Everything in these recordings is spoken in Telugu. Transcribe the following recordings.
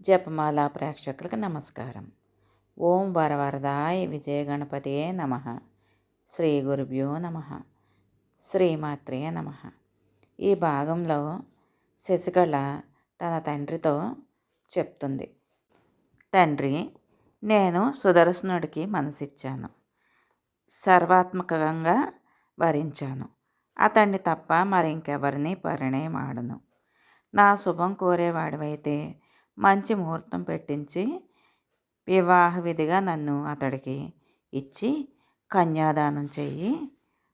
జపమాల ప్రేక్షకులకు నమస్కారం. ఓం వరవరదాయ విజయ గణపతియే నమః. శ్రీ గురుభ్యో నమః. శ్రీమాత్రే నమః. ఈ భాగంలో శశికళ తన తండ్రితో చెప్తుంది, తండ్రి, నేను సుదర్శనుడికి మనసిచ్చాను, సర్వాత్మకంగా వరించాను. అతన్ని తప్ప మరింకెవరిని పరిణయమాడను. నా శుభం కోరేవాడివైతే మంచి ముహూర్తం పెట్టించి వివాహ విధిగా నన్ను అతడికి ఇచ్చి కన్యాదానం చెయ్యి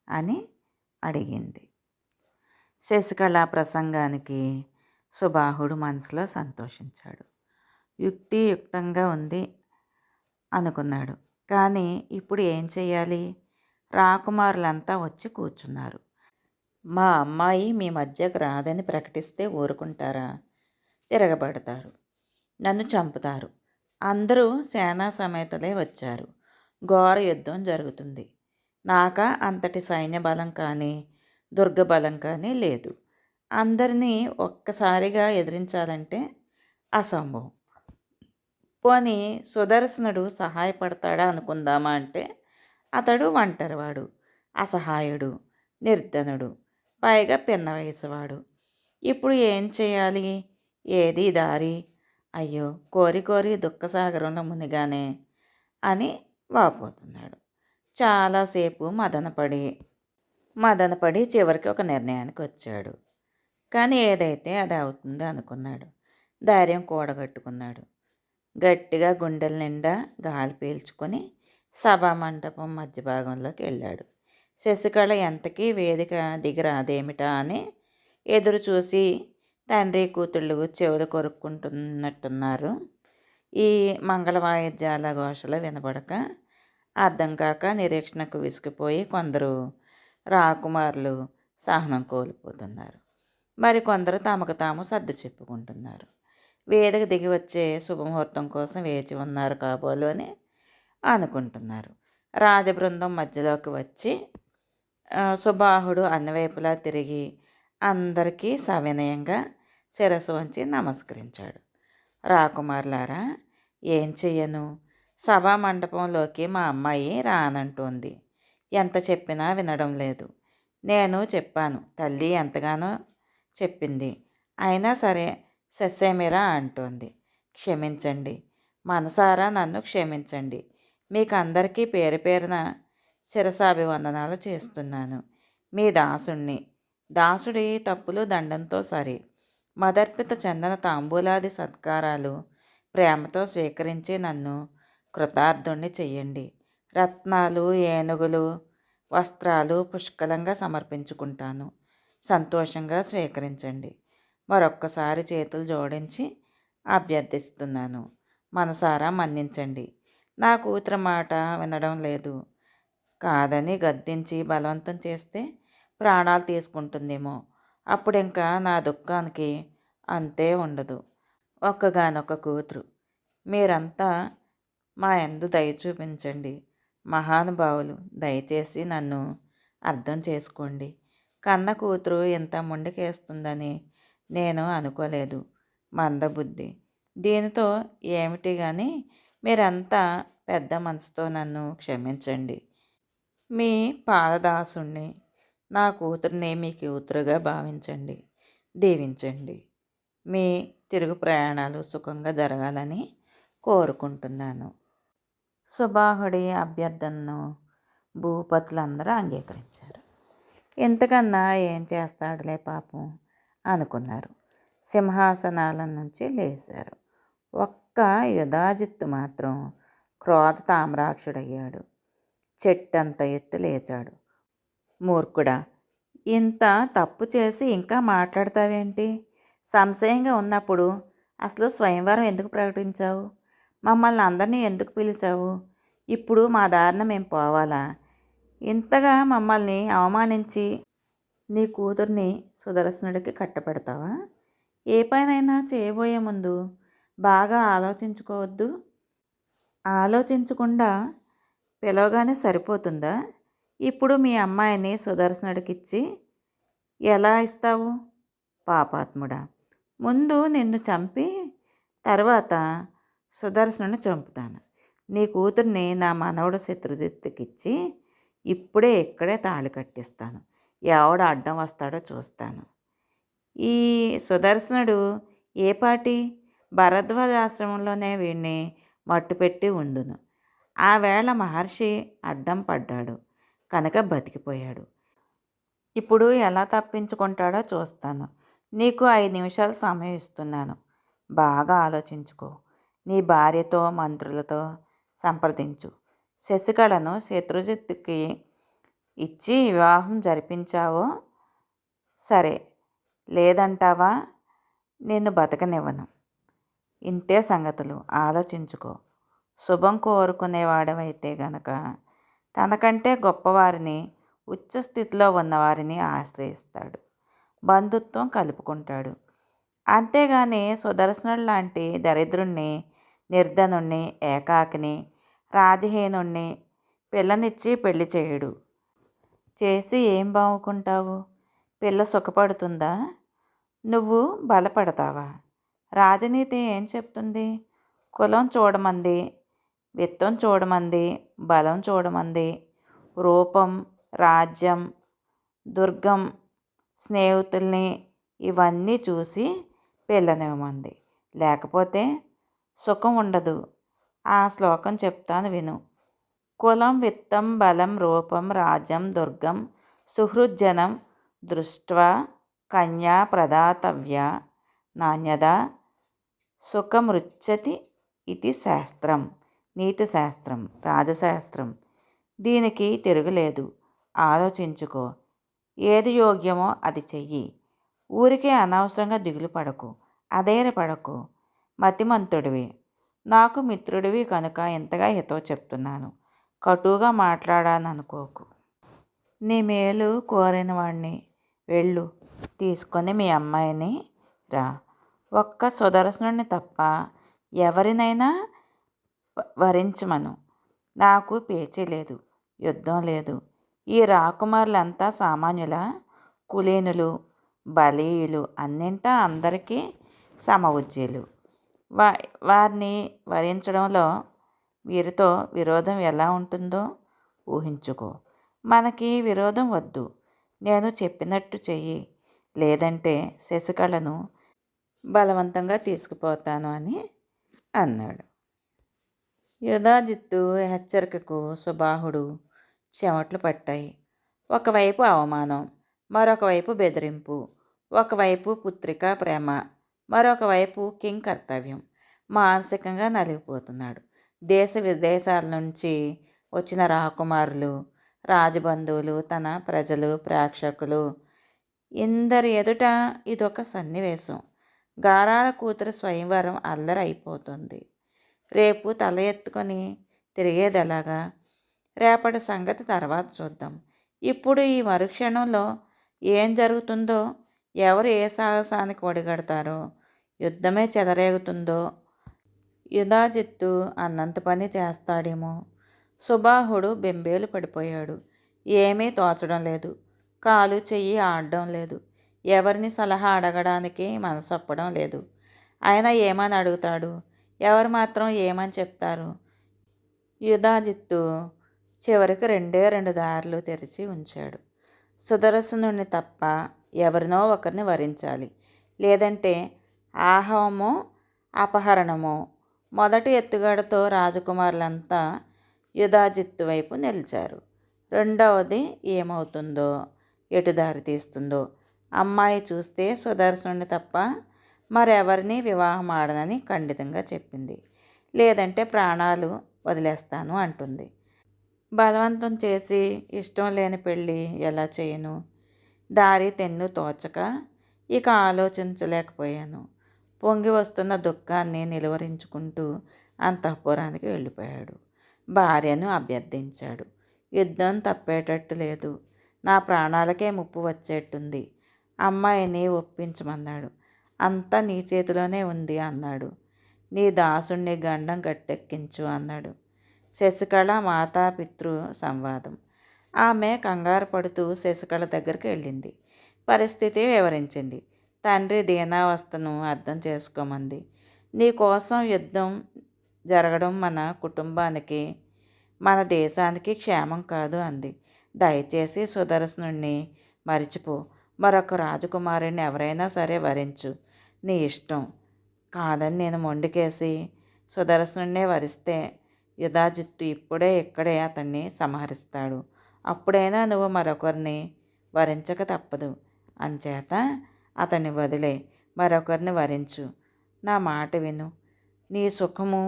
అని అడిగింది. శశికళ ప్రసంగానికి సుబాహుడు మనసులో సంతోషించాడు. యుక్తియుక్తంగా ఉంది అనుకున్నాడు. కానీ ఇప్పుడు ఏం చెయ్యాలి? రాకుమారులంతా వచ్చి కూర్చున్నారు. మా అమ్మాయి మీ మధ్యకు రాదని ప్రకటిస్తే ఊరుకుంటారా? తిరగబడతారు, నన్ను చంపుతారు. అందరూ సేనా సమేతలే వచ్చారు. ఘోర యుద్ధం జరుగుతుంది. నాక అంతటి సైన్య బలం కానీ దుర్గ బలం కానీ లేదు. అందరినీ ఒక్కసారిగా ఎదిరించాలంటే అసంభవం. పోనీ సుదర్శనుడు సహాయపడతాడా అనుకుందామా అంటే అతడు ఒంటరివాడు, అసహాయుడు, నిర్ధనుడు, పైగా పిన్న వయసువాడు. ఇప్పుడు ఏం చేయాలి? ఏది దారి? అయ్యో, కోరి కోరి దుఃఖసాగరంలో మునిగానే అని వాపోతున్నాడు. చాలాసేపు మదనపడి చివరికి ఒక నిర్ణయానికి వచ్చాడు. కానీ ఏదైతే అది అవుతుంది అనుకున్నాడు. ధైర్యం కూడగట్టుకున్నాడు. గట్టిగా గుండెల నిండా గాలి పీల్చుకొని సభామండపం మధ్య భాగంలోకి వెళ్ళాడు. శశికళ ఎంతకీ వేదిక దిగిరాదేమిటా అని ఎదురు చూసి తండ్రి కూతుళ్ళు చెవులు కొరుక్కుంటున్నట్టున్నారు. ఈ మంగళ వాయిద్యాల ఘోషలు వినబడక అర్థం కాక నిరీక్షణకు విసిగిపోయి కొందరు రాకుమారులు సహనం కోల్పోతున్నారు. మరికొందరు తమకు తాము సర్ది చెప్పుకుంటున్నారు. వేదిక దిగి వచ్చే శుభముహూర్తం కోసం వేచి ఉన్నారు కాబోలు అని అనుకుంటున్నారు. రాజబృందం మధ్యలోకి వచ్చి సుబాహుడు అన్నివైపులా తిరిగి అందరికీ సవినయంగా శిరస్సు వంచి నమస్కరించాడు. రాకుమారులారా, ఏం చెయ్యను? సభా మండపంలోకి మా అమ్మాయి రానంటోంది. ఎంత చెప్పినా వినడం లేదు. నేను చెప్పాను, తల్లి ఎంతగానో చెప్పింది. అయినా సరే ససేమిరా అంటోంది. క్షమించండి, మనసారా నన్ను క్షమించండి. మీకు అందరికీ పేరు పేరున శిరసాభివందనాలు చేస్తున్నాను. మీ దాసుణ్ణి. దాసుడి తప్పులు దండంతో సరి. మదర్పిత చందన తాంబూలాది సత్కారాలు ప్రేమతో స్వీకరించి నన్ను కృతార్థుణ్ణి చెయ్యండి. రత్నాలు, ఏనుగులు, వస్త్రాలు పుష్కలంగా సమర్పించుకుంటాను. సంతోషంగా స్వీకరించండి. మరొక్కసారి చేతులు జోడించి అభ్యర్థిస్తున్నాను. మనసారా మన్నించండి. నా కూతురు మాట వినడం లేదు. కాదని గద్దించి బలవంతం చేస్తే ప్రాణాలు తీసుకుంటుందేమో. అప్పుడు ఇంకా నా దుఃఖానికి అంతే ఉండదు. ఒక్కగానొక్క కూతురు. మీరంతా మా యందు దయ చూపించండి. మహానుభావులు, దయచేసి నన్ను అర్థం చేసుకోండి. కన్న కూతురు ఇంత ముందుకేస్తుందని నేను అనుకోలేదు. మందబుద్ధి. దీనితో ఏమిటి కానీ మీరంతా పెద్ద మనసుతో నన్ను క్షమించండి. మీ పాదదాసుణ్ణి. నా కూతుర్ని మీ కూతురుగా భావించండి, దీవించండి. మీ తిరుగు ప్రయాణాలు సుఖంగా జరగాలని కోరుకుంటున్నాను. సుబాహుడి అభ్యర్థనను భూపతులందరూ అంగీకరించారు. ఇంతకన్నా ఏం చేస్తాడులే పాపం అనుకున్నారు. సింహాసనాల నుంచి లేచారు. ఒక్క యుధాజిత్తు మాత్రం క్రోధ తామ్రాక్షుడయ్యాడు. చెట్టంత ఎత్తు లేచాడు. మూర్ఖుడా, ఇంత తప్పు చేసి ఇంకా మాట్లాడతావేంటి? సంశయంగా ఉన్నప్పుడు అసలు స్వయంవరం ఎందుకు ప్రకటించావు? మమ్మల్ని అందరినీ ఎందుకు పిలిచావు? ఇప్పుడు మా దారిన మేము పోవాలా? ఇంతగా మమ్మల్ని అవమానించి నీ కూతుర్ని సుదర్శనుడికి కట్టపెడతావా? ఏ పనైనా చేయబోయే ముందు బాగా ఆలోచించుకోవద్దు? ఆలోచించకుండా పిలవగానే సరిపోతుందా? ఇప్పుడు మీ అమ్మాయిని సుదర్శనుడికిచ్చి ఎలా ఇస్తావు? పాపాత్ముడా, ముందు నిన్ను చంపి తర్వాత సుదర్శనుని చంపుతాను. నీ కూతుర్ని నా మనవడు శత్రుజిత్తుకిచ్చి ఇప్పుడే ఇక్కడే తాళి కట్టిస్తాను. ఎవడు అడ్డం వస్తాడో చూస్తాను. ఈ సుదర్శనుడు ఏపాటి భరద్వాజ ఆశ్రమంలోనే వీడిని మట్టుపెట్టి ఉండును. ఆ వేళ మహర్షి అడ్డం పడ్డాడు కనుక బతికిపోయాడు. ఇప్పుడు ఎలా తప్పించుకుంటాడో చూస్తాను. నీకు 5 నిమిషాలు సమయం ఇస్తున్నాను. బాగా ఆలోచించుకో. నీ భార్యతో మంత్రులతో సంప్రదించు. శశికళను శత్రుజిత్తుకి ఇచ్చి వివాహం జరిపించావో సరే, లేదంటావా నిన్ను బతకనివ్వను. ఇంతే సంగతులు, ఆలోచించుకో. శుభం కోరుకునేవాడవైతే గనక తనకంటే గొప్పవారిని, ఉచ్చస్థితిలో ఉన్నవారిని ఆశ్రయిస్తాడు, బంధుత్వం కలుపుకుంటాడు. అంతేగాని సుదర్శనుడు లాంటి దరిద్రుణ్ణి, నిర్ధనుణ్ణి, ఏకాకిని, రాజహీనుణ్ణి పిల్లనిచ్చి పెళ్లి చేయడు. చేసి ఏం బావుకుంటావు? పిల్ల సుఖపడుతుందా? నువ్వు బలపడతావా? రాజనీతి ఏం చెప్తుంది? కులం చూడమంది, విత్తం చూడమంది, బలం చూడమంది, రూపం, రాజ్యం, దుర్గం, స్నేహితుల్ని ఇవన్నీ చూసి పిల్లనివ్వమంది. లేకపోతే సుఖం ఉండదు. ఆ శ్లోకం చెప్తాను విను. కులం విత్తం బలం రూపం రాజ్యం దుర్గం సుహృజ్జనం దృష్ట్వా కన్యా ప్రదాతవ్య నాణ్యదా సుఖమృచ్చతి ఇది శాస్త్రం. నీతి శాస్త్రం, రాజశాస్త్రం. దీనికి తిరుగులేదు. ఆలోచించుకో. ఏది యోగ్యమో అది చెయ్యి. ఊరికే అనవసరంగా దిగులు పడకు, అధైర్యపడకు. మతిమంతుడివి, నాకు మిత్రుడివి కనుక ఇంతగా హితవు చెప్తున్నాను. కటువుగా మాట్లాడాననుకోకు. నీ మేలు కోరిన వాణ్ణి. వెళ్ళు, తీసుకొని మీ అమ్మాయిని రా. ఒక్క సుదర్శనుడిని తప్ప ఎవరినైనా వరించమను. నాకు పేచీ లేదు, యుద్ధం లేదు. ఈ రాకుమారులంతా సామాన్యుల, కులీనులు, బలీయులు, అన్నింటా అందరికీ సమవుజ్జీలు. వారిని వరించడంలో వీరితో విరోధం ఎలా ఉంటుందో ఊహించుకో. మనకి విరోధం వద్దు. నేను చెప్పినట్టు చెయ్యి, లేదంటే శశికళను బలవంతంగా తీసుకుపోతాను అని అన్నాడు. యుధాజిత్తు హెచ్చరికకు సుబాహుడు చెమట్లు పట్టాయి. ఒకవైపు అవమానం, మరొక వైపు బెదిరింపు. ఒకవైపు పుత్రిక ప్రేమ, మరొక వైపు కింగ్ కర్తవ్యం. మానసికంగా నలిగిపోతున్నాడు. దేశ విదేశాల నుంచి వచ్చిన రాకుమారులు, రాజబంధువులు, తన ప్రజలు, ప్రేక్షకులు ఇందరి ఎదుట ఇదొక సన్నివేశం. గారాల కూతురు స్వయంవరం అల్లరి అయిపోతుంది. రేపు తల ఎత్తుకొని తిరిగేదెలాగా? రేపటి సంగతి తర్వాత చూద్దాం. ఇప్పుడు ఈ మరుక్షణంలో ఏం జరుగుతుందో, ఎవరు ఏ సాహసానికి ఒడిగడతారో, యుద్ధమే చెలరేగుతుందో, యుధాజిత్తు అన్నంత పని చేస్తాడేమో. సుబాహుడు బెంబేలు పడిపోయాడు. ఏమీ తోచడం లేదు. కాలు చెయ్యి ఆడడం లేదు. ఎవరిని సలహా అడగడానికి మనసొప్పడం లేదు. అయినా ఏమని అడుగుతాడు? ఎవరు మాత్రం ఏమని చెప్తారు? యుధాజిత్తు చివరికి 2 దారులు తెరిచి ఉంచాడు. సుదర్శనుని తప్ప ఎవరినో ఒకరిని వరించాలి, లేదంటే ఆహవమో అపహరణమో. మొదటి ఎత్తుగడతో రాజకుమారులంతా యుధాజిత్తు వైపు నిలిచారు. రెండవది ఏమవుతుందో, ఎటు దారి తీస్తుందో. అమ్మాయి చూస్తే సుదర్శనుని తప్ప మరెవరిని వివాహం ఆడనని ఖండితంగా చెప్పింది. లేదంటే ప్రాణాలు వదిలేస్తాను అంటుంది. బలవంతం చేసి ఇష్టం లేని పెళ్ళి ఎలా చేయను? దారి తెన్ను తోచక ఇక ఆలోచించలేకపోయాను. పొంగి వస్తున్న దుఃఖాన్ని నిలువరించుకుంటూ అంతఃపురానికి వెళ్ళిపోయాడు. భార్యను అభ్యర్థించాడు. యుద్ధం తప్పేటట్టు లేదు. నా ప్రాణాలకే ముప్పు వచ్చేట్టుంది. అమ్మాయిని ఒప్పించమన్నాడు. అంతా నీ చేతిలోనే ఉంది అన్నాడు. నీ దాసుణ్ణి గండం గట్టెక్కించు అన్నాడు. శశికళ మాతాపితృ సంవాదం. ఆమె కంగారు పడుతూ శశికళ దగ్గరికి వెళ్ళింది. పరిస్థితి వివరించింది. తండ్రి దీనావస్థను అర్థం చేసుకోమంది. నీకోసం యుద్ధం జరగడం మన కుటుంబానికి, మన దేశానికి క్షేమం కాదు అంది. దయచేసి సుదర్శనుణ్ణి మరిచిపో. మరొక రాజకుమారుని ఎవరైనా సరే వరించు, నీ ఇష్టం. కాదని నేను మొండికేసి సుదర్శనుణ్ణే వరిస్తే యుధాజిత్తు ఇప్పుడే ఇక్కడే అతన్ని సంహరిస్తాడు. అప్పుడైనా నువ్వు మరొకరిని వరించక తప్పదు. అంచేత అతన్ని వదిలే మరొకరిని వరించు. నా మాట విను. నీ సుఖము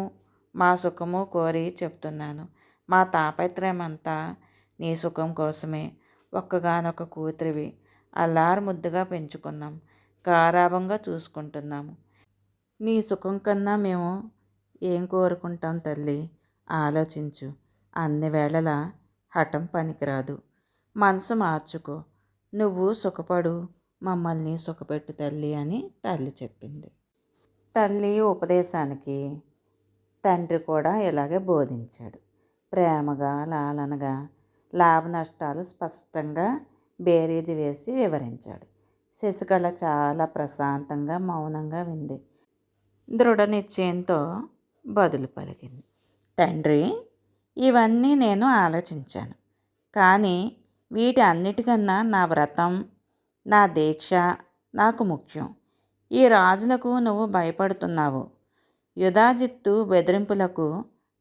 మా సుఖము కోరి చెప్తున్నాను. మా తాపత్రయమంతా నీ సుఖం కోసమే. ఒక్కగానొక్క కూతురివి. అల్లారు ముద్దుగా పెంచుకున్నాం, గారాబంగా చూసుకుంటున్నాము. నీ సుఖం కన్నా మేము ఏం కోరుకుంటాం తల్లి? ఆలోచించు. అన్ని వేళలా హఠం పనికిరాదు. మనసు మార్చుకో. నువ్వు సుఖపడు, మమ్మల్ని సుఖపెట్టు తల్లి అని తల్లి చెప్పింది. తల్లి ఉపదేశానికి తండ్రి కూడా ఇలాగే బోధించాడు. ప్రేమగా, లాలనగా, లాభ నష్టాలు స్పష్టంగా బేరీజు వేసి వివరించాడు. శశికళ చాలా ప్రశాంతంగా మౌనంగా వింది. దృఢ నిశ్చయంతో బదులు పలికింది. తండ్రి, ఇవన్నీ నేను ఆలోచించాను. కానీ వీటి అన్నిటికన్నా నా వ్రతం, నా దీక్ష నాకు ముఖ్యం. ఈ రాజులకు నువ్వు భయపడుతున్నావు. యుధాజిత్తు బెదిరింపులకు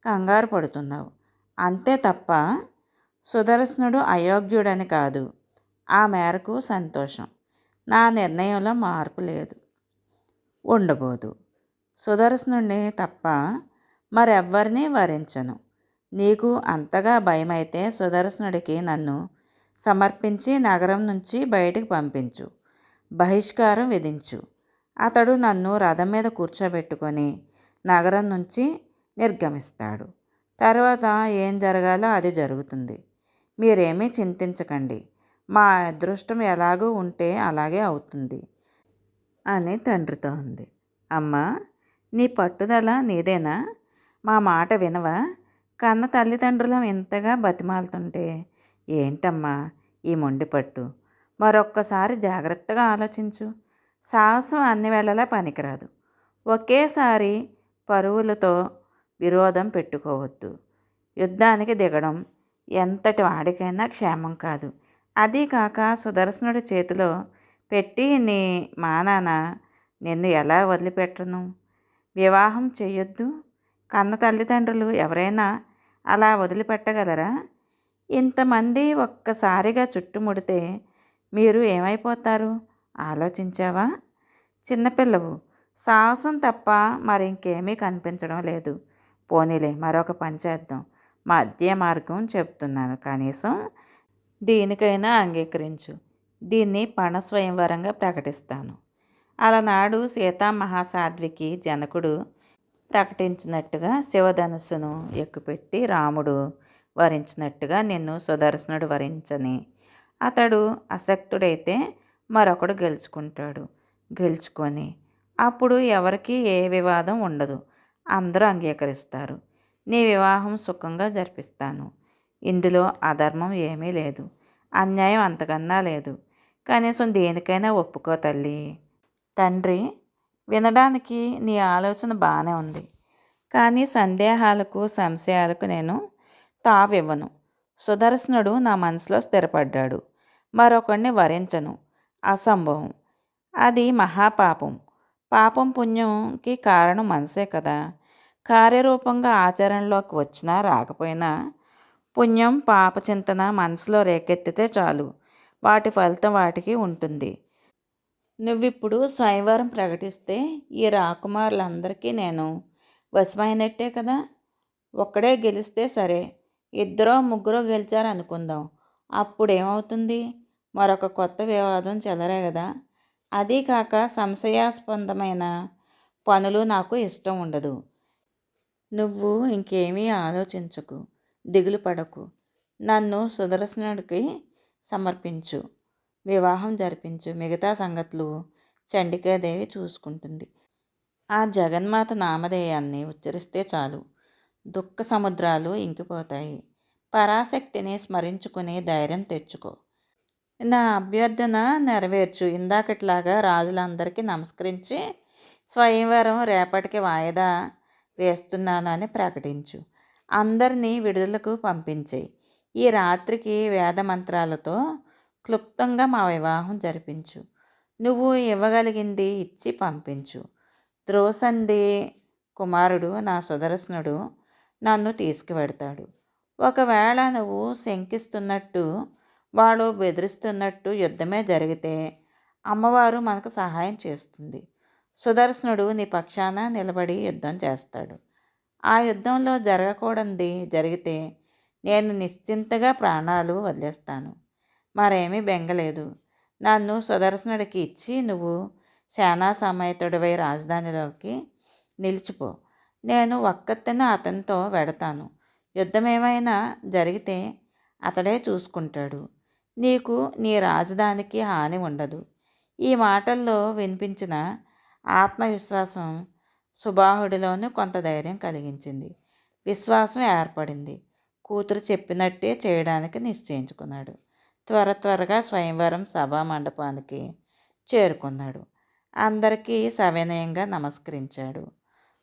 కంగారు పడుతున్నావు. అంతే తప్ప సుదర్శనుడు అయోగ్యుడని కాదు. ఆ మేరకు సంతోషం. నా నిర్ణయంలో మార్పు లేదు, ఉండబోదు. సుదర్శనుడిని తప్ప మరెవ్వరినీ వరించను. నీకు అంతగా భయమైతే సుదర్శనుడికి నన్ను సమర్పించి నగరం నుంచి బయటికి పంపించు, బహిష్కారం విధించు. అతడు నన్ను రథం మీద కూర్చోబెట్టుకొని నగరం నుంచి నిర్గమిస్తాడు. తర్వాత ఏం జరగాలో అది జరుగుతుంది. మీరేమీ చింతించకండి. మా అదృష్టం ఎలాగూ ఉంటే అలాగే అవుతుంది అని తండ్రితో ఉంది. అమ్మా, నీ పట్టుదల నీదేనా? మా మాట వినవా? కన్న తల్లిదండ్రులం ఇంతగా బతిమాలుతుంటే ఏంటమ్మా ఈ మొండిపట్టు? మరొక్కసారి జాగ్రత్తగా ఆలోచించు. సాహసం అన్ని వేళలా పనికిరాదు. ఒకేసారి పరువులతో విరోధం పెట్టుకోవద్దు. యుద్ధానికి దిగడం ఎంతటి వాడికైనా క్షేమం కాదు. అదీ కాక సుదర్శనుడి చేతిలో పెట్టి నీ మానాన నిన్ను ఎలా వదిలిపెట్టను? వివాహం చేయొద్దు. కన్న తల్లిదండ్రులు ఎవరైనా అలా వదిలిపెట్టగలరా? ఇంతమంది ఒక్కసారిగా చుట్టుముడితే మీరు ఏమైపోతారు? ఆలోచించావా? చిన్నపిల్లవు. సాహసం తప్ప మరింకేమీ కనిపించడం లేదు. పోనీలే, మరొక పని చేద్దాం. మధ్య మార్గం చెప్తున్నాను. కనీసం దీనికైనా అంగీకరించు. దీన్ని పణ స్వయంవరంగా ప్రకటిస్తాను. అలనాడు సీతామహాసాధ్వికి జనకుడు ప్రకటించినట్టుగా శివధనుస్సును ఎక్కుపెట్టి రాముడు వరించినట్టుగా నిన్ను సుదర్శనుడు వరించని. అతడు అశక్తుడైతే మరొకడు గెలుచుకొని అప్పుడు ఎవరికి ఏ వివాదం ఉండదు. అందరూ అంగీకరిస్తారు. నీ వివాహం సుఖంగా జరిపిస్తాను. ఇందులో అధర్మం ఏమీ లేదు, అన్యాయం అంతకన్నా లేదు. కనీసం దేనికైనా ఒప్పుకో తల్లి. తండ్రి, వినడానికి నీ ఆలోచన బాగానే ఉంది. కానీ సందేహాలకు, సంశయాలకు నేను తావివ్వను. సుదర్శనుడు నా మనసులో స్థిరపడ్డాడు. మరొకడిని వరించను. అసంభవం. అది మహాపాపం. పాపం పుణ్యంకి కారణం మనసే కదా. కార్యరూపంగా ఆచరణలోకి వచ్చినా రాకపోయినా పుణ్యం, పాపచింతన మనసులో రేకెత్తితే చాలు, వాటి ఫలితం వాటికి ఉంటుంది. నువ్విప్పుడు స్వయంవరం ప్రకటిస్తే ఈ రాకుమారులందరికీ నేను వశమైనట్టే కదా. ఒక్కడే గెలిస్తే సరే, ఇద్దరో ముగ్గురో గెలిచారనుకుందాం. అప్పుడేమవుతుంది? మరొక కొత్త వివాదం చెలరేగదా? అదీ కాక సంశయాస్పదమైన పనులు నాకు ఇష్టం ఉండదు. నువ్వు ఇంకేమీ ఆలోచించకు, దిగులు పడకు. నన్ను సుదర్శనుడికి సమర్పించు, వివాహం జరిపించు. మిగతా సంగతులు చండికాదేవి చూసుకుంటుంది. ఆ జగన్మాత నామధేయాన్ని ఉచ్చరిస్తే చాలు, దుఃఖ సముద్రాలు ఇంకిపోతాయి. పరాశక్తిని స్మరించుకుని ధైర్యం తెచ్చుకో. నా అభ్యర్థన నెరవేర్చు. ఇందాకట్లాగా రాజులందరికీ నమస్కరించి స్వయంవరం రేపటికి వాయిదా వేస్తున్నాను అని ప్రకటించు. అందరినీ విడుదలకు పంపించేయి. ఈ రాత్రికి వేదమంత్రాలతో క్లుప్తంగా మా వివాహం జరిపించు. నువ్వు ఇవ్వగలిగింది ఇచ్చి పంపించు. ద్రోసంది కుమారుడు నా సుదర్శనుడు నన్ను తీసుకువెడతాడు. ఒకవేళ నువ్వు శంకిస్తున్నట్టు వాడు బెదిరిస్తున్నట్టు యుద్ధమే జరిగితే అమ్మవారు మనకు సహాయం చేస్తుంది. సుదర్శనుడు నీ పక్షాన నిలబడి యుద్ధం చేస్తాడు. ఆ యుద్ధంలో జరగకూడనిది జరిగితే నేను నిశ్చింతగా ప్రాణాలు వదిలేస్తాను. మరేమీ బెంగలేదు. నన్ను సుదర్శనుడికి ఇచ్చి నువ్వు సేనా సమేతుడివై రాజధానిలోకి నిలిచిపో. నేను ఒక్కత్తెన అతనితో వెడతాను. యుద్ధమేమైనా జరిగితే అతడే చూసుకుంటాడు. నీకు నీ రాజధానికి హాని ఉండదు. ఈ మాటల్లో వినిపించిన ఆత్మవిశ్వాసం సుబాహుడిలోనూ కొంత ధైర్యం కలిగించింది. విశ్వాసం ఏర్పడింది. కూతురు చెప్పినట్టే చేయడానికి నిశ్చయించుకున్నాడు. త్వరగా స్వయంవరం సభా మండపానికి చేరుకున్నాడు. అందరికీ సవినయంగా నమస్కరించాడు.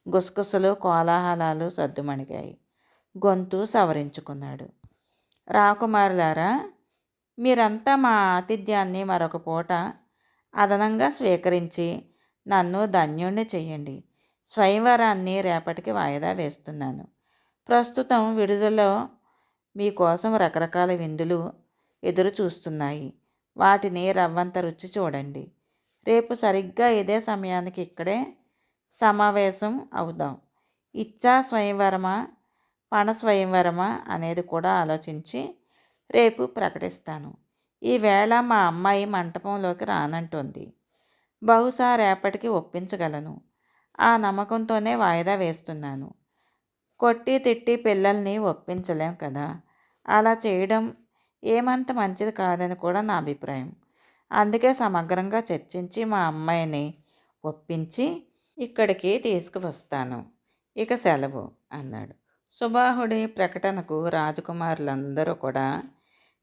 గుసగుసలు కోలాహలాలు సద్దుమణిగాయి. గొంతు సవరించుకున్నాడు. రాకుమారులారా, మీరంతా మా ఆతిథ్యాన్ని మరొక పూట అదనంగా స్వీకరించి నన్ను ధన్యుణ్ణి చెయ్యండి. స్వయంవరాన్ని రేపటికి వాయిదా వేస్తున్నాను. ప్రస్తుతం విడుదలలో మీకోసం రకరకాల విందులు ఎదురు చూస్తున్నాయి. వాటిని రవ్వంత రుచి చూడండి. రేపు సరిగ్గా ఇదే సమయానికి ఇక్కడే సమావేశం అవుదాం. ఇచ్చా స్వయంవరమా పణ స్వయంవరమా అనేది కూడా ఆలోచించి రేపు ప్రకటిస్తాను. ఈవేళ మా అమ్మాయి మంటపంలోకి రానంటోంది. బహుశా రేపటికి ఒప్పించగలను. ఆ నమ్మకంతోనే వాయిదా వేస్తున్నాను. కొట్టి తిట్టి పిల్లల్ని ఒప్పించలేం కదా. అలా చేయడం ఏమంత మంచిది కాదని కూడా నా అభిప్రాయం. అందుకే సమగ్రంగా చర్చించి మా అమ్మాయిని ఒప్పించి ఇక్కడికి తీసుకువస్తాను. ఇక సెలవు అన్నాడు. సుబాహుడి ప్రకటనకు రాజకుమారులందరూ కూడా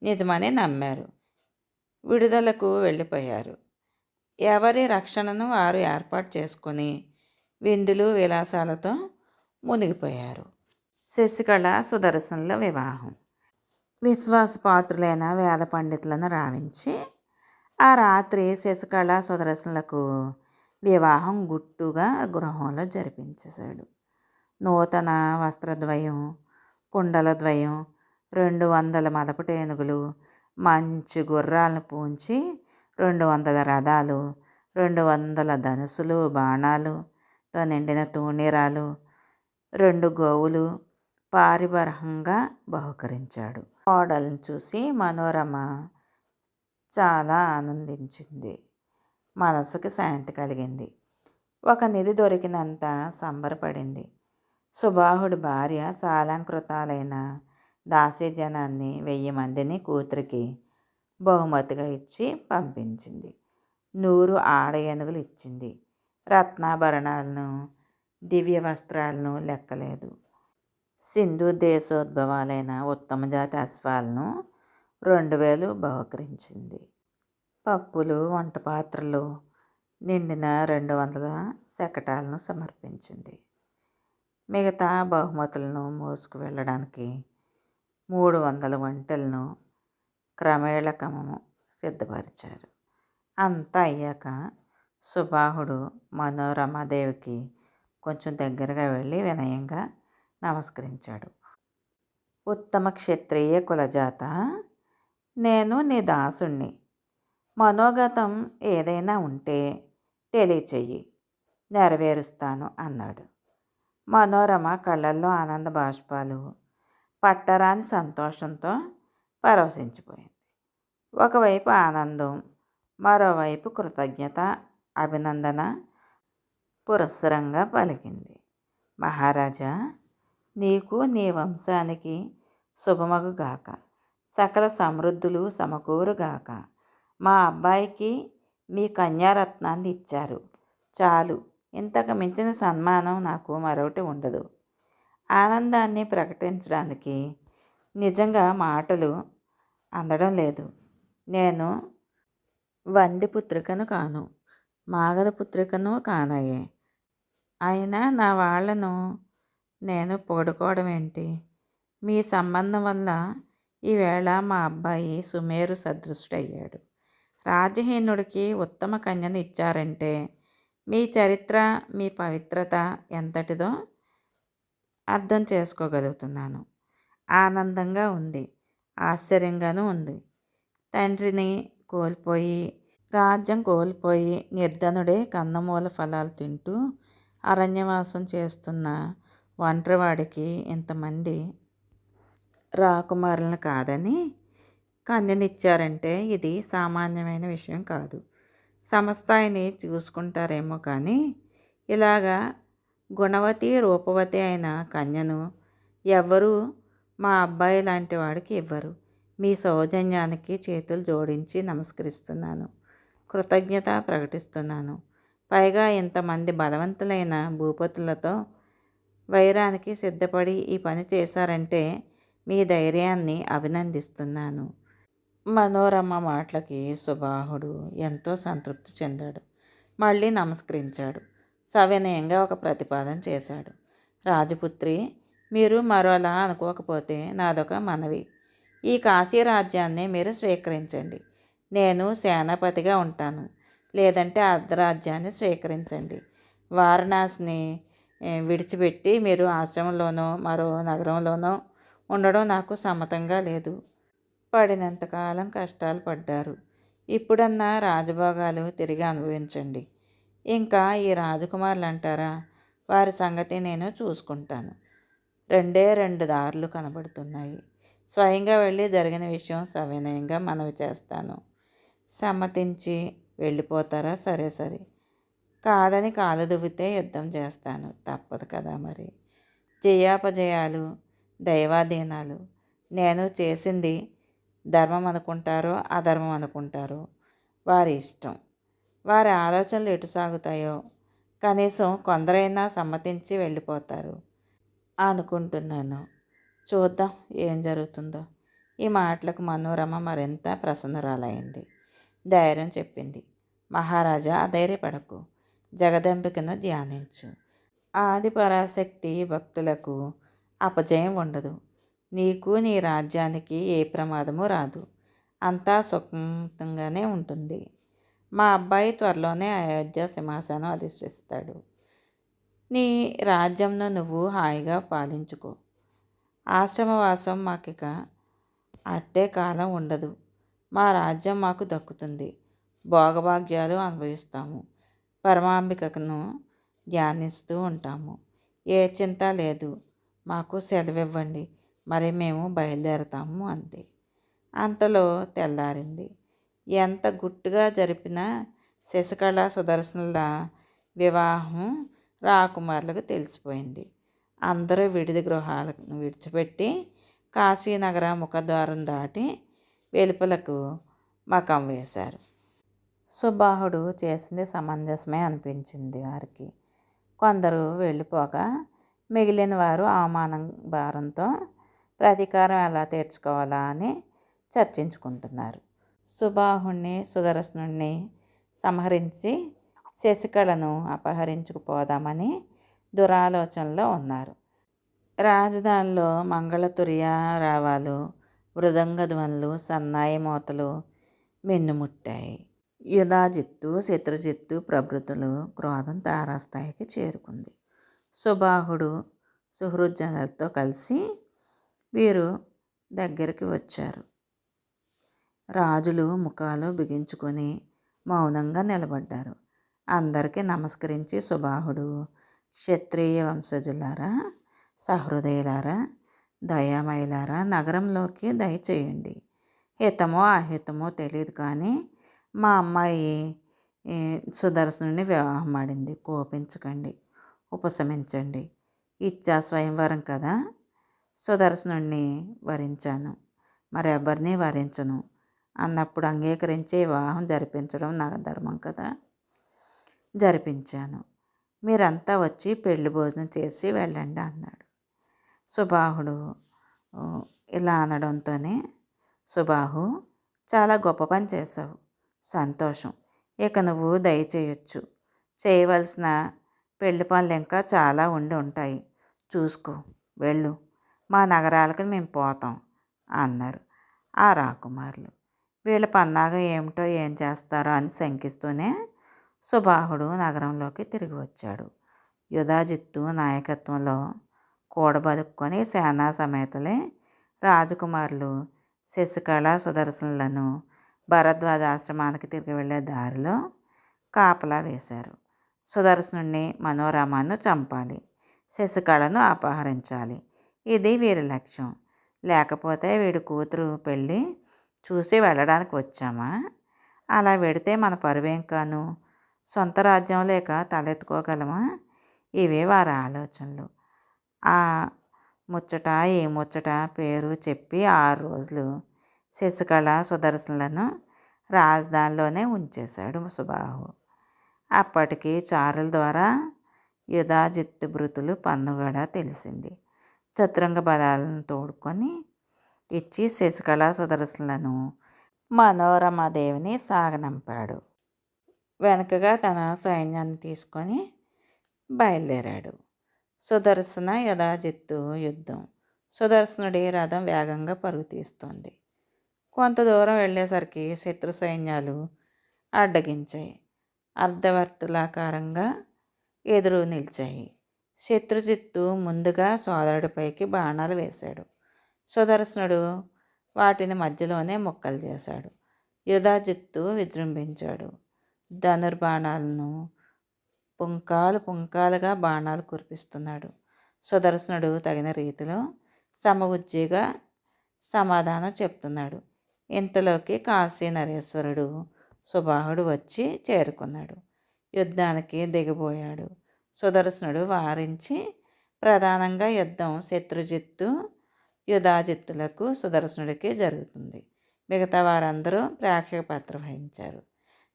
నిజమని నమ్మారు. విడుదలకు వెళ్ళిపోయారు. ఎవరి రక్షణను వారు ఏర్పాటు చేసుకొని విందులు విలాసాలతో మునిగిపోయారు. శశికళ సుదర్శనుల వివాహం. విశ్వాసపాత్రులైన వేద పండితులను రావించి ఆ రాత్రి శశికళ సుదర్శనులకు వివాహం గుట్టుగా గృహంలో జరిపించేశాడు. నూతన వస్త్రద్వయం, కుండలద్వయం, 200 మదపుటేనుగులు, మంచి గుర్రాలను పూంచి 200 రథాలు, 200 ధనుసులు, బాణాలుతో నిండిన తూణీరాలు, 2 గోవులు పారిబరంగా బహుకరించాడు. కోడలను చూసి మనోరమ చాలా ఆనందించింది. మనసుకి శాంతి కలిగింది. ఒక నిధి దొరికినంత సంబరపడింది. సుబాహుడి భార్య సాలంకృతాలైన దాసీజనాన్ని 1000 మందిని కూతురికి బహుమతిగా ఇచ్చి పంపించింది. 100 ఆడ ఏనుగులు ఇచ్చింది. రత్నాభరణాలను, దివ్య వస్త్రాలను లెక్కలేదు. సింధు దేశోద్భవాలైన ఉత్తమ జాతి అశ్వాలను 2000 బహుకరించింది. పప్పులు, వంట పాత్రలు నిండిన 200 శకటాలను సమర్పించింది. మిగతా బహుమతులను మోసుకు వెళ్ళడానికి 300 ఒంటెలను క్రమేళకము సిద్ధపరిచారు. అంతా అయ్యాక సుబాహుడు మనోరమాదేవికి కొంచెం దగ్గరగా వెళ్ళి వినయంగా నమస్కరించాడు. ఉత్తమ క్షత్రియ కులజాత, నేను నీ దాసుణ్ణి. మనోగతం ఏదైనా ఉంటే తెలియచెయ్యి, నెరవేరుస్తాను అన్నాడు. మనోరమ కళ్ళల్లో ఆనంద బాష్పాలు, పట్టరాని సంతోషంతో పరవశించిపోయింది. ఒకవైపు ఆనందం, మరోవైపు కృతజ్ఞత, అభినందన పురస్సరంగా పలికింది. మహారాజా, నీకు నీ వంశానికి శుభమగుగాక. సకల సమృద్ధులు సమకూరుగాక. మా అబ్బాయికి మీ కన్యారత్నాన్ని ఇచ్చారు. చాలు, ఇంతకు మించిన సన్మానం నాకు మరొకటి ఉండదు. ఆనందాన్ని ప్రకటించడానికి నిజంగా మాటలు అందడం లేదు. నేను వంది పుత్రికను కాను, మాగధ పుత్రికను కానయే. అయినా నా వాళ్ళను నేను పొగడుకోవడం ఏంటి? మీ సంబంధం వల్ల ఈవేళ మా అబ్బాయి సుమేరు సదృశుడయ్యాడు. రాజహీనుడికి ఉత్తమ కన్యను ఇచ్చారంటే మీ చరిత్ర, మీ పవిత్రత ఎంతటిదో అర్థం చేసుకోగలుగుతున్నాను. ఆనందంగా ఉంది, ఆశ్చర్యంగానూ ఉంది. తండ్రిని కోల్పోయి, రాజ్యం కోల్పోయి నిర్ధనుడే కందమూల ఫలాలు తింటూ అరణ్యవాసం చేస్తున్న ఒంటరివాడికి ఇంతమంది రాకుమారులను కాదని కన్యనిచ్చారంటే ఇది సామాన్యమైన విషయం కాదు. సమస్తాయిని చూసుకుంటారేమో కానీ ఇలాగా గుణవతి, రూపవతి అయిన కన్యను ఎవ్వరూ మా అబ్బాయి లాంటి వాడికి ఇవ్వరు. మీ సౌజన్యానికి చేతులు జోడించి నమస్కరిస్తున్నాను, కృతజ్ఞత ప్రకటిస్తున్నాను. పైగా ఇంతమంది బలవంతులైన భూపతులతో వైరానికి సిద్ధపడి ఈ పని చేశారంటే మీ ధైర్యాన్ని అభినందిస్తున్నాను. మనోరమ మాటలకి సుబాహుడు ఎంతో సంతృప్తి చెందాడు. మళ్ళీ నమస్కరించాడు. సవినయంగా ఒక ప్రతిపాదన చేశాడు. రాజపుత్రి, మీరు మరోలా అనుకోకపోతే నాదొక మనవి. ఈ కాశీ రాజ్యాన్ని మీరు స్వీకరించండి. నేను సేనాపతిగా ఉంటాను. లేదంటే అర్ధరాజ్యాన్ని స్వీకరించండి. వారణాసిని విడిచిపెట్టి మీరు ఆశ్రమంలోనో మరో నగరంలోనో ఉండడం నాకు సమ్మతంగా లేదు. పడినంతకాలం కష్టాలు పడ్డారు. ఇప్పుడన్నా రాజభోగాలు తిరిగి అనుభవించండి. ఇంకా ఈ రాజకుమారులు అంటారా, వారి సంగతి నేను చూసుకుంటాను. రెండే రెండు దారులు కనబడుతున్నాయి. స్వయంగా వెళ్ళి జరిగిన విషయం సవినయంగా మనవి చేస్తాను. సమ్మతించి వెళ్ళిపోతారా? సరే సరే. కాదని కాలు దువ్వితే యుద్ధం చేస్తాను. తప్పదు కదా మరి. జయాపజయాలు దైవాధీనాలు. నేను చేసింది ధర్మం అనుకుంటారో అధర్మం అనుకుంటారో వారి ఇష్టం. వారి ఆలోచనలు ఎటు సాగుతాయో కనీసం కొందరైనా సమ్మతించి వెళ్ళిపోతారు అనుకుంటున్నాను. చూద్దాం ఏం జరుగుతుందో. ఈ మాటలకు మనోరమ మరింత ప్రసన్నురాలైంది. ధైర్యం చెప్పింది. మహారాజా, అధైర్యపడకు. జగదంబికను ధ్యానించు. ఆది పరాశక్తి భక్తులకు అపజయం ఉండదు. నీకు నీ రాజ్యానికి ఏ ప్రమాదము రాదు. అంతా సుఖంగానే ఉంటుంది. మా అబ్బాయి త్వరలోనే అయోధ్య సింహాసనం అధిష్టిస్తాడు. నీ రాజ్యంను నువ్వు హాయిగా పాలించుకో. ఆశ్రమవాసం మాకిక అట్టే కాలం ఉండదు. మా రాజ్యం మాకు దక్కుతుంది. భోగభాగ్యాలు అనుభవిస్తాము. పరమాంబికను ధ్యానిస్తూ ఉంటాము. ఏ చింత లేదు. మాకు సెలవివ్వండి, మరి మేము బయలుదేరతాము అంతే. అంతలో తెల్లారింది. ఎంత గుట్టుగా జరిపిన శశికళ సుదర్శనుల వివాహం రాకుమారులకు తెలిసిపోయింది. అందరూ విడిది గృహాలను విడిచిపెట్టి కాశీనగర ముఖద్వారం దాటి వెలుపలకు మకం వేశారు. సుబాహుడు చేసింది సమంజసమే అనిపించింది వారికి. కొందరు వెళ్ళిపోగా మిగిలిన వారు అవమానం భారంతో ప్రతీకారం ఎలా తీర్చుకోవాలా అని చర్చించుకుంటున్నారు. సుబాహుణ్ణి సుదర్శనుణ్ణి సంహరించి శశికళను అపహరించుకుపోదామని దురాలోచనలో ఉన్నారు. రాజధానిలో మంగళతుర్య రావాలు, మృదంగ ధ్వనులు, సన్నాయి మోతలు మిన్నుముట్టాయి. యుధాజిత్తు, శత్రుజిత్తు ప్రభృతులు క్రోధం తారాస్థాయికి చేరుకుంది. సుబాహుడు సుహృజ్జనులతో కలిసి వీరు దగ్గరికి వచ్చారు. రాజులు ముఖాలు బిగించుకొని మౌనంగా నిలబడ్డారు. అందరికీ నమస్కరించి సుబాహుడు, క్షత్రియ వంశజులారా, సహృదయులారా, దయామయులారా, నగరంలోకి దయచేయండి. హితమో అహితమో తెలియదు కానీ మా అమ్మాయి సుదర్శనుని వివాహం ఆడింది. కోపించకండి, ఉపశమించండి. ఇచ్చా స్వయంవరం కదా. సుదర్శనుణ్ణి వరించాను, మరెవరిని వరించను అన్నప్పుడు అంగీకరించి వివాహం జరిపించడం నా ధర్మం కదా. జరిపించాను. మీరంతా వచ్చి పెళ్లి భోజనం చేసి వెళ్ళండి అన్నాడు. సుబాహుడు ఇలా అనడంతోనే, సుబాహు, చాలా గొప్ప పని చేశావు. సంతోషం. ఇక నువ్వు దయచేయొచ్చు. చేయవలసిన పెళ్లి పనులు ఇంకా చాలా ఉండి ఉంటాయి. చూసుకో, వెళ్ళు. మా నగరాలకు మేము పోతాం అన్నారు ఆ రాకుమారులు. వీళ్ళ పన్నాగం ఏమిటో ఏం చేస్తారో అని శంకిస్తూనే సుబాహుడు నగరంలోకి తిరిగి వచ్చాడు. యుధాజిత్తు నాయకత్వంలో కూడబలుక్కొని సేనా సమేతలే రాజకుమారులు శశికళ సుదర్శనులను భరద్వాజ ఆశ్రమానికి తిరిగి వెళ్ళే దారిలో కాపలా వేశారు. సుదర్శనుణ్ణి మనోరమను చంపాలి, శశికళను అపహరించాలి. ఇది వీరి లక్ష్యం. లేకపోతే వీడి కూతురు పెళ్ళి చూసి వెళ్ళడానికి వచ్చామా? అలా వెడితే మన పరువేం కాను? సొంత రాజ్యం లేక తలెత్తుకోగలమా? ఇవే వారి ఆలోచనలు. ఆ ముచ్చట ఈ ముచ్చట పేరు చెప్పి 6 రోజులు శశికళ సుదర్శనులను రాజధానిలోనే ఉంచేశాడు సుబాహు. అప్పటికి చారుల ద్వారా యుధాజిత్తు భృతులు పన్నుగడ తెలిసింది. చతురంగ బలాలను తోడుకొని ఇచ్చి శశికళ సుదర్శనులను మనోరమాదేవిని సాగనంపాడు. వెనుకగా తన సైన్యాన్ని తీసుకొని బయలుదేరాడు. సుదర్శన యుధాజిత్తు యుద్ధం. సుదర్శనుడి రథం వేగంగా పరుగు తీస్తోంది. కొంత దూరం వెళ్ళేసరికి శత్రు సైన్యాలు అడ్డగించాయి. అర్ధవర్తులాకారంగా ఎదురు నిలిచాయి. శత్రుజిత్తు ముందుగా సోదరుడిపైకి బాణాలు వేశాడు. సుదర్శనుడు వాటిని మధ్యలోనే ముక్కలు చేశాడు. యుధాజిత్తు విజృంభించాడు. ధనుర్బాణాలను పుంకాలుగా బాణాలు కురిపిస్తున్నాడు. సుదర్శనుడు తగిన రీతిలో సమబుద్ధిగా సమాధానం చెప్తున్నాడు. ఇంతలోకి కాశీ నరేశ్వరుడు సుబాహుడు వచ్చి చేరుకున్నాడు. యుద్ధానికి దిగబోయాడు. సుదర్శనుడు వారించి ప్రధానంగా యుద్ధం శత్రుజిత్తు యుధాజిత్తులకు సుదర్శనుడికి జరుగుతుంది. మిగతా వారందరూ ప్రేక్షక పాత్ర వహించారు.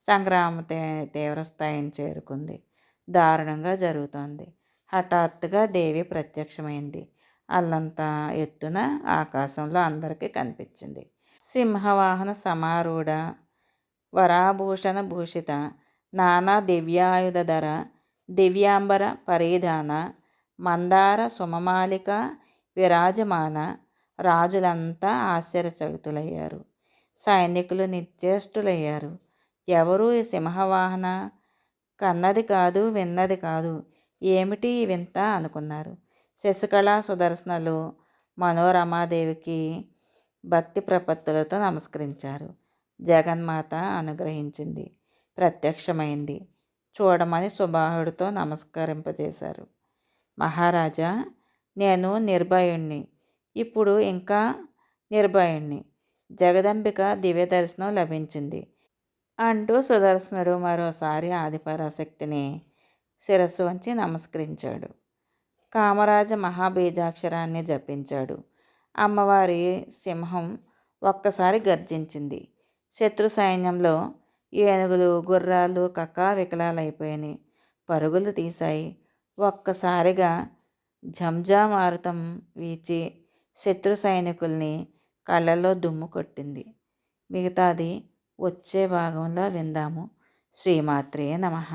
సంగ్రామం తీవ్రస్థాయిని చేరుకుంది. దారుణంగా జరుగుతోంది. హఠాత్తుగా దేవి ప్రత్యక్షమైంది. అల్లంత ఎత్తున ఆకాశంలో అందరికీ కనిపించింది. సింహవాహన సమారూఢ వరాభూషణ భూషిత నానా దివ్యాయుధర దివ్యాంబర పరిధాన మందార సుమమాలిక విరాజమాన రాజులంతా ఆశ్చర్యచకితులయ్యారు. సైనికులు నిశ్చేష్టులయ్యారు. ఎవరు ఈ సింహవాహన? కన్నది కాదు, విన్నది కాదు, ఏమిటి ఈ వింత అనుకున్నారు. శశికళ సుదర్శనలు మనోరమాదేవికి భక్తి ప్రపత్తులతో నమస్కరించారు. జగన్మాత అనుగ్రహించింది, ప్రత్యక్షమైంది. చూడమని సుబాహుడితో నమస్కరింపజేశారు. మహారాజా, నేను నిర్భయుణ్ణి, ఇప్పుడు ఇంకా నిర్భయుణ్ణి. జగదంబిక దివ్య దర్శనం లభించింది అంటూ సుదర్శనుడు మరోసారి ఆదిపరాశక్తిని శిరస్సు వంచి నమస్కరించాడు. కామరాజ మహాబీజాక్షరాన్ని జపించాడు. అమ్మవారి సింహం ఒక్కసారి గర్జించింది. శత్రు సైన్యంలో ఏనుగులు గుర్రాలు కకావికలాలైపోయినాయి. పరుగులు తీశాయి. ఒక్కసారిగా ఝంఝామారుతం వీచి శత్రు సైనికుల్ని కళ్ళల్లో దుమ్ము కొట్టింది. మిగతాది వచ్చే భాగంలో విందాము. శ్రీమాత్రే నమః.